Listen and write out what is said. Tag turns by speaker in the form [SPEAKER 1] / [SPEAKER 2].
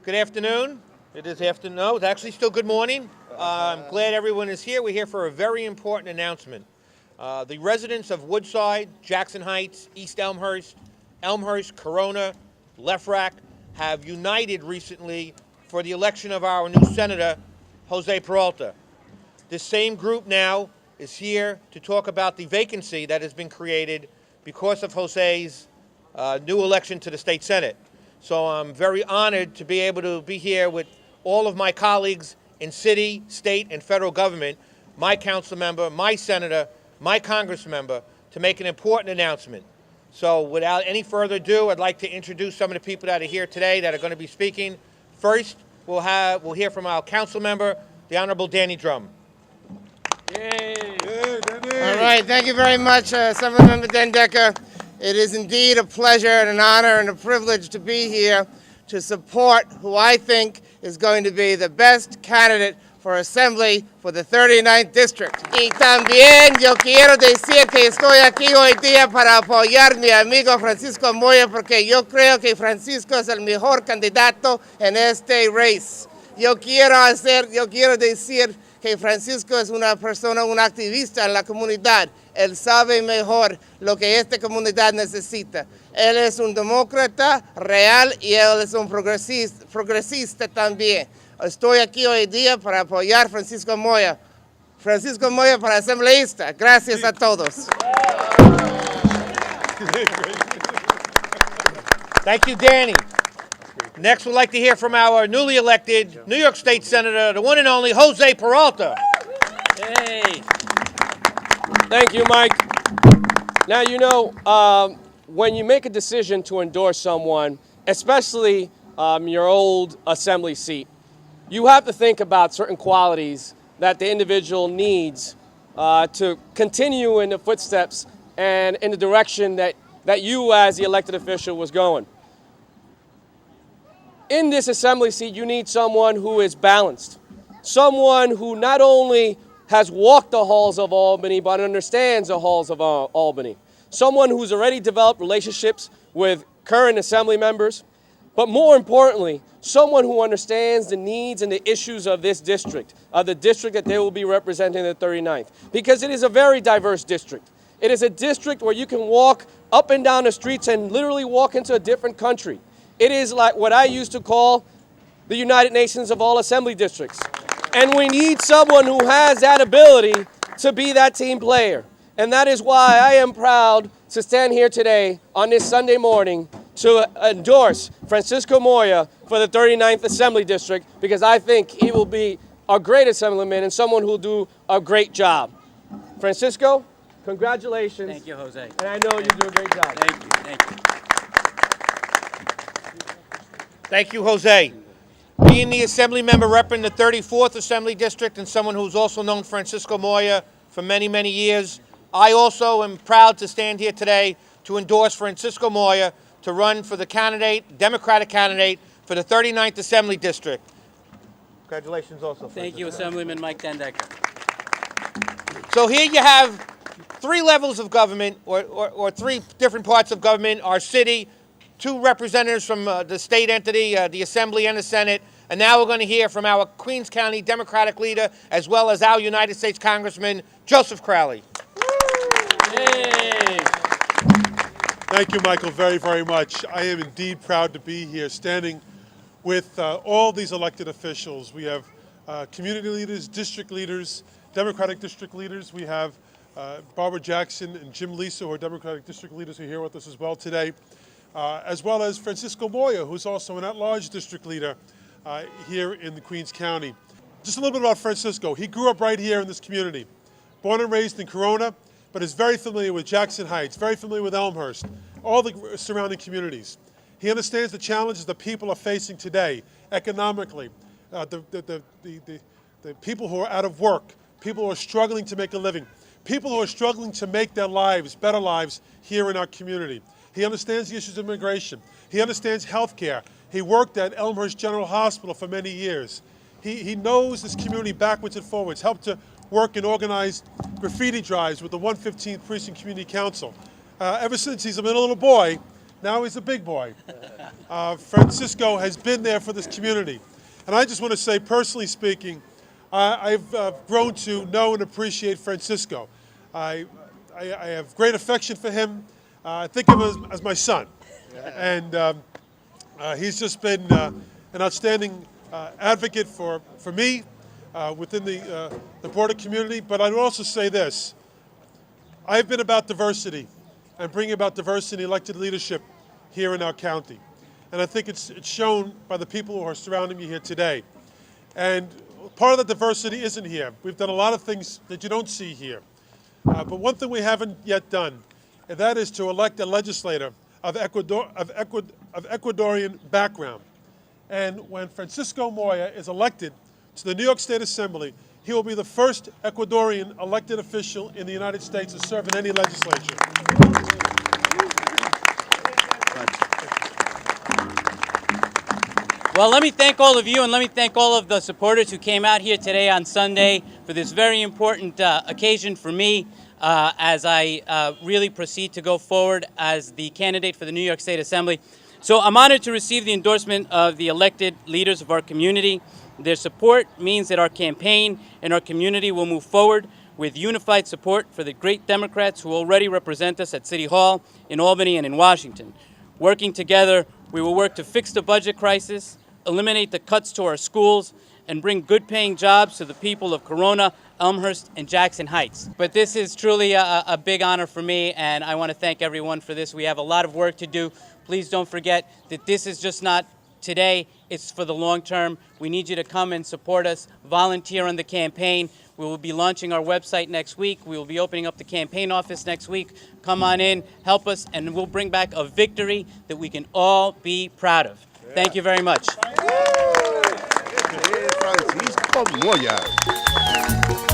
[SPEAKER 1] Good afternoon. It is afternoon. No, it's actually still good morning. I'm glad everyone is here. We're here for a very important announcement. The residents of Woodside, Jackson Heights, East Elmhurst, Corona, Lefrak have united recently for the election of our new Senator, Jose Peralta. This same group now is here to talk about the vacancy that has been created because of Jose's new election to the state Senate. So I'm very honored to be able to be here with all of my colleagues in city, state, and federal government, my council member, my senator, my congress member, to make an important announcement. So without any further ado, I'd like to introduce some of the people that are here today that are going to be speaking. First, we'll hear from our council member, the Honorable Danny Dromm.
[SPEAKER 2] Yay. All right, thank you very much, Member DendDekker. It is indeed a pleasure and an honor and a privilege to be here to support who I think is going to be the best candidate for Assembly for the 39th District. Y también yo quiero decir que estoy aquí hoy día para apoyar a mi amigo Francisco Moya porque yo creo que Francisco es el mejor candidato en este race. Yo quiero decir que Francisco es una persona, un activista en la comunidad. Él sabe mejor lo que esta comunidad necesita. Él es un demócrata real y él es un progresista también. Estoy aquí hoy día para apoyar a Francisco Moya. Francisco Moya para asambleísta. Gracias a todos.
[SPEAKER 1] Thank you, Danny. Next, we'd like to hear from our newly elected New York State Senator, the one and only Jose Peralta.
[SPEAKER 3] Hey. Thank you, Mike. Now, you know, when you make a decision to endorse someone, especially your old assembly seat, you have to think about certain qualities that the individual needs to continue in the footsteps and in the direction that you as the elected official was going. In this assembly seat, you need someone who is balanced, someone who not only has walked the halls of Albany, but understands the halls of Albany. Someone who's already developed relationships with current assembly members, but more importantly, someone who understands the needs and the issues of this district, of the district that they will be representing in the 39th, because it is a very diverse district. It is a district where you can walk up and down the streets and literally walk into a different country. It is like what I used to call the United Nations of all assembly districts. And we need someone who has that ability to be that team player. And that is why I am proud to stand here today on this Sunday morning to endorse Francisco Moya for the 39th Assembly District, because I think he will be a great assemblyman and someone who will do a great job. Francisco, congratulations.
[SPEAKER 4] Thank you, Jose.
[SPEAKER 3] And I know you do a great job.
[SPEAKER 4] Thank you. Thank you.
[SPEAKER 1] Thank you, Jose. Being the assembly member representing the 34th Assembly District and someone who's also known Francisco Moya for many, many years, I also am proud to stand here today to endorse Francisco Moya to run for the Democratic candidate for the 39th Assembly District. Congratulations also.
[SPEAKER 4] Thank you, Assemblyman Mike DendDekker.
[SPEAKER 1] So here you have three levels of government, or three different parts of government: our city, two representatives from the state entity, the Assembly and the Senate, and now we're going to hear from our Queens County Democratic leader, as well as our United States Congressman, Joseph Crowley.
[SPEAKER 4] Yay.
[SPEAKER 5] Thank you, Michael, very, very much. I am indeed proud to be here standing with all these elected officials. We have community leaders, district leaders, Democratic district leaders. We have Barbara Jackson and Jim Lisa, who are Democratic district leaders, who are here with us as well today, as well as Francisco Moya, who's also an at-large district leader here in the Queens County. Just a little bit about Francisco. He grew up right here in this community, born and raised in Corona, but is very familiar with Jackson Heights, very familiar with Elmhurst, all the surrounding communities. He understands the challenges that people are facing today, economically, the people who are out of work, people who are struggling to make a living, people who are struggling to make their lives, better lives, here in our community. He understands the issues of immigration. He understands health care. He worked at Elmhurst General Hospital for many years. He knows this community backwards and forwards, helped to work and organize graffiti drives with the 115th Precinct Community Council. Ever since he's been a little boy, Now he's a big boy. Francisco has been there for this community. And I just want to say, personally speaking, I've grown to know and appreciate Francisco. I have great affection for him. I think of him as my son. And he's just been an outstanding advocate for me within the border community. But I would also say this. I've been about diversity and bringing about diversity in elected leadership here in our county. And I think it's shown by the people who are surrounding me here today. And part of the diversity isn't here. We've done a lot of things that you don't see here. But one thing we haven't yet done, and that is to elect a legislator of Ecuadorian background. And when Francisco Moya is elected to the New York State Assembly, he will be the first Ecuadorian elected official in the United States to serve in any legislature.
[SPEAKER 4] Well, let me thank all of you, and let me thank all of the supporters who came out here today on Sunday for this very important occasion for me as I really proceed to go forward as the candidate for the New York State Assembly. So I'm honored to receive the endorsement of the elected leaders of our community. Their support means that our campaign and our community will move forward with unified support for the great Democrats who already represent us at City Hall, in Albany, and in Washington. Working together, we will work to fix the budget crisis, eliminate the cuts to our schools, and bring good-paying jobs to the people of Corona, Elmhurst, and Jackson Heights. But this is truly a big honor for me, and I want to thank everyone for this. We have a lot of work to do. Please don't forget that this is just not today, it's for the long term. We need you to come and support us, volunteer on the campaign. We will be launching our website next week. We will be opening up the campaign office next week. Come on in, help us, and we'll bring back a victory that we can all be proud of. Thank you very much.
[SPEAKER 6] Francisco Moya.